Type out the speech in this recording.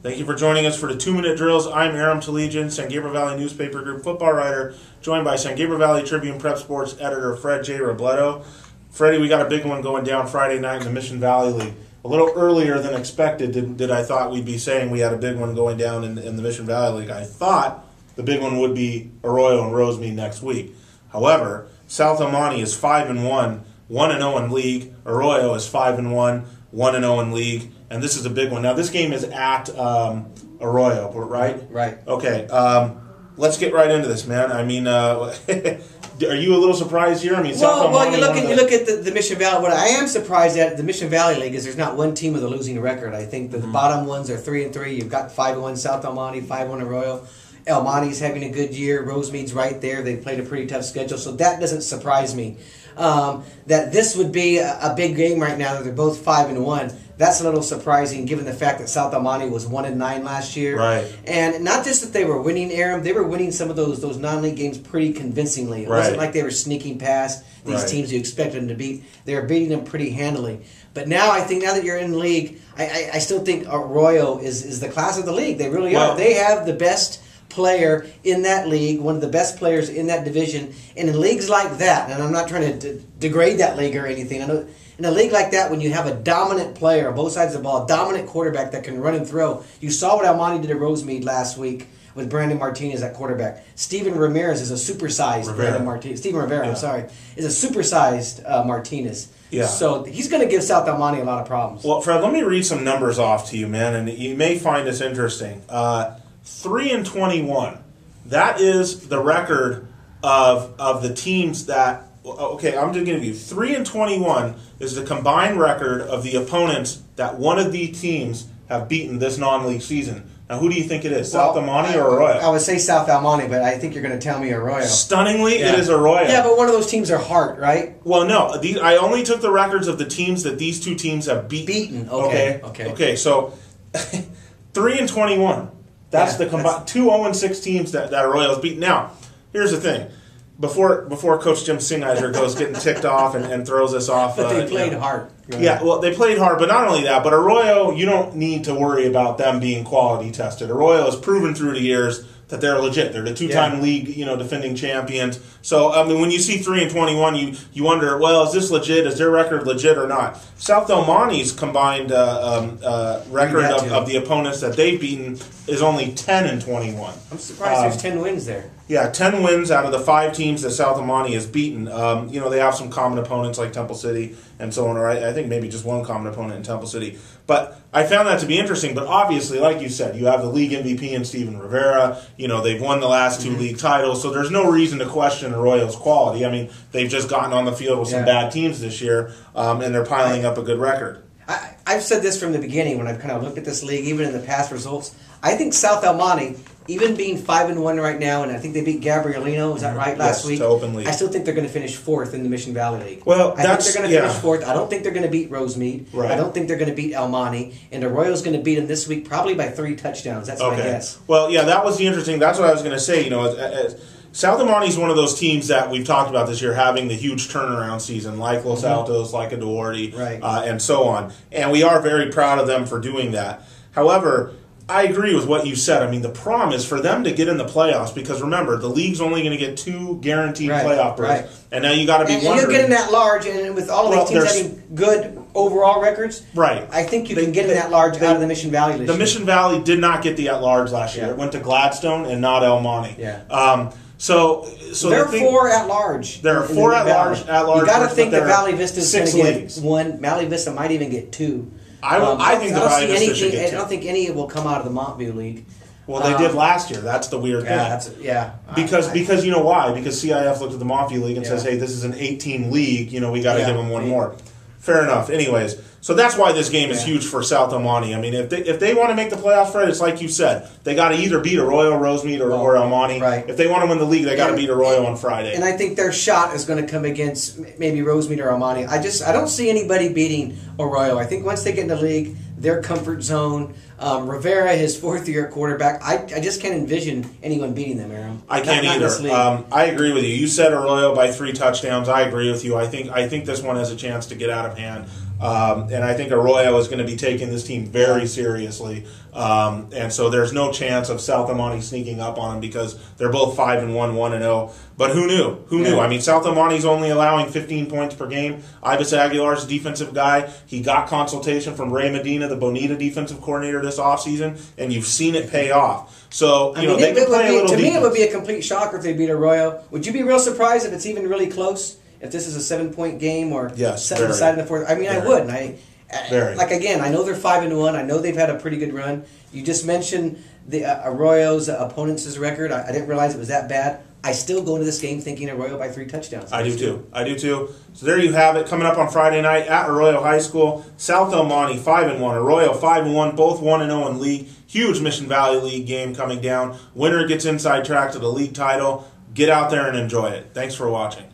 Thank you for joining us for the 2-minute drills. I'm Aram Talegian, San Gabriel Valley Newspaper Group football writer, joined by San Gabriel Valley Tribune Prep Sports editor Fred J. Robledo. Freddie, we got a big one going down Friday night in the Mission Valley League. A little earlier than expected did I thought we'd be saying we had a big one going down in the Mission Valley League. I thought the big one would be Arroyo and Rosemead next week. However, South El Monte is 5-1, 1-0 in league. Arroyo is 5-1, 1-0 in league. And this is a big one. Now, this game is at Arroyo, right? Right. Okay. Let's get right into this, man. I mean, are you a little surprised here? I mean, you look at the Mission Valley. What I am surprised at the Mission Valley League is there's not one team with a losing record. I think the bottom ones are 3-3. You've got 5-1 South El Monte, 5-1 Arroyo. El Monte's having a good year. Rosemead's right there. They played a pretty tough schedule, so that doesn't surprise me. That this would be a big game right now. That they're both 5-1. That's a little surprising, given the fact that South El Monte was 1-9 last year. Right. And not just that they were winning, Aram, they were winning some of those non-league games pretty convincingly. It wasn't like they were sneaking past these teams you expected them to beat. They were beating them pretty handily. But now, I think now that you're in the league, I still think Arroyo is the class of the league. They really are. They have the best player in that league, one of the best players in that division. And in leagues like that, and I'm not trying to degrade that league or anything, I know in a league like that, when you have a dominant player on both sides of the ball, a dominant quarterback that can run and throw, you saw what El Monte did at Rosemead last week with Brandon Martinez at quarterback. Steven Ramirez is a supersized Brandon Martinez. Steven Rivera, I'm sorry, is a supersized Martinez. Yeah. So he's going to give South El Monte a lot of problems. Well, Fred, let me read some numbers off to you, man, and you may find this interesting. 3-21. That is the record of the teams that. Okay, I'm just going to give you 3-21 is the combined record of the opponents that one of the teams have beaten this non-league season. Now, who do you think it is? South El Monte or Arroyo? I would say South El Monte, but I think you're going to tell me Arroyo. Stunningly, it is Arroyo. Yeah, but one of those teams are Hart, right? Well, no. I only took the records of the teams that these two teams have beaten. Okay. So 3-21. That's the combined 2-0-6 teams that Arroyo's beaten. Now, here's the thing. Before Coach Jim Singheiser goes getting ticked off and throws us off. But they played hard. Yeah, well, they played hard, but not only that, but Arroyo, you don't need to worry about them being quality tested. Arroyo has proven through the years that they're legit. They're the two-time league, defending champions. So, I mean, when you see 3-21, you wonder, well, is this legit? Is their record legit or not? South El Monte's combined record of the opponents that they've beaten is only 10-21. I'm surprised there's 10 wins there. Yeah, 10 wins out of the 5 teams that South El Monte has beaten. They have some common opponents like Temple City and so on, or I think maybe just one common opponent in Temple City. But I found that to be interesting. But obviously, like you said, you have the league MVP in Steven Rivera. They've won the last 2 league titles, so there's no reason to question Arroyo's quality. I mean, they've just gotten on the field with some bad teams this year, and they're piling up a good record. I've said this from the beginning when I've kind of looked at this league, even in the past results. I think South El Monte, even being 5-1 right now, and I think they beat Gabrielino, is that right, last week? To open league. I still think they're going to finish 4th in the Mission Valley League. Well, I think they're going to finish 4th. I don't think they're going to beat Rosemead. Right. I don't think they're going to beat El Monte. And Arroyo's going to beat them this week probably by 3 touchdowns. That's my guess. Well, yeah, that was the interesting. That's what I was going to say. South El Monte is one of those teams that we've talked about this year having the huge turnaround season, like Los Altos, like a Duarte, and so on. And we are very proud of them for doing that. However, I agree with what you said. I mean, the problem is for them to get in the playoffs because, remember, the league's only going to get 2 guaranteed playoff berths. And now you got to be wondering. And you're getting that large, and with all of these teams having good overall records, I think you can get in that large out of the Mission Valley this year. The Mission Valley did not get the at-large last year. It went to Gladstone and not El Monte. So there are 4 at large. There are 4 at large. You got to think that Valley Vista is going to get 1. Valley Vista might even get 2. I think the Valley Vista should get 2. I don't think any will come out of the Montview League. Well, they did last year. That's the weird thing. Because you know why? Because CIF looked at the Montview League and says, hey, this is an 18 league. We got to give them 1 more. Fair enough. Anyways, so that's why this game is huge for South El Monte. I mean, if they want to make the playoffs, Fred, it's like you said. They got to either beat Arroyo, Rosemead, or El Monte. If they want to win the league, they got to beat Arroyo on Friday. And I think their shot is going to come against maybe Rosemead or El Monte. I don't see anybody beating Arroyo. I think once they get in the league, their comfort zone. Rivera, his 4th-year quarterback. I just can't envision anyone beating them, Aaron. I can't either. I agree with you. You said Arroyo by 3 touchdowns. I agree with you. I think this one has a chance to get out of hand. And I think Arroyo is going to be taking this team very seriously. And so there's no chance of South El Monte sneaking up on them because they're both 5-1, 1-0. But who knew? Who knew? I mean, South El Monte's only allowing 15 points per game. Ibis Aguilar's a defensive guy. He got consultation from Ray Medina, the Bonita defensive coordinator, this offseason, and you've seen it pay off. So, you know, they can play a little defense. To me, it would be a complete shocker if they beat Arroyo. Would you be real surprised if it's even really close? If this is a 7-point game or decided in the fourth? I mean, I would. And like, again, I know they're 5-1. I know they've had a pretty good run. You just mentioned the Arroyo's opponents' record. I didn't realize it was that bad. I still go into this game thinking Arroyo by 3 touchdowns. I do too. So there you have it. Coming up on Friday night at Arroyo High School. South El Monte 5-1. Arroyo 5-1. Both 1-0 in league. Huge Mission Valley League game coming down. Winner gets inside track to the league title. Get out there and enjoy it. Thanks for watching.